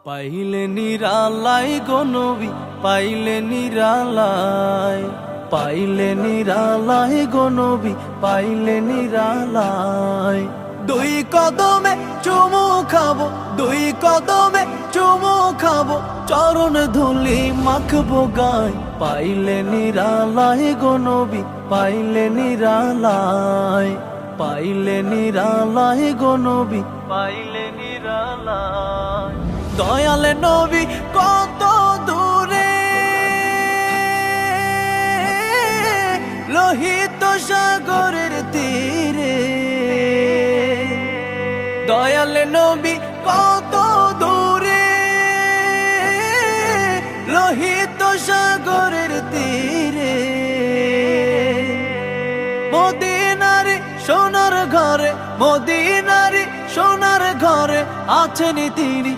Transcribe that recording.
পাইলে নিরালাই গো নবী, পাইলে নিরালাই, পাইলে নিরালাই গো নবী, পাইলে নিরালাই। দুই কদমে চুমু খাবো, দুই কদমে চুমু খাবো, চরণ ধুলি মাখবো গায়। পাইলে নিরালাই গো নবী, পাইলে নিরালাই, পাইলে নিরালাই গো নবী, পাইলে নিরালাই। দয়ালে নবী কত দূরে, লোহিত সাগরের তীরে। দয়ালে নবী কত দূরে, লোহিত সাগরের তীরে। মদিনার সোনার ঘরে, মদিনার সোনার ঘরে আছেন তিনি।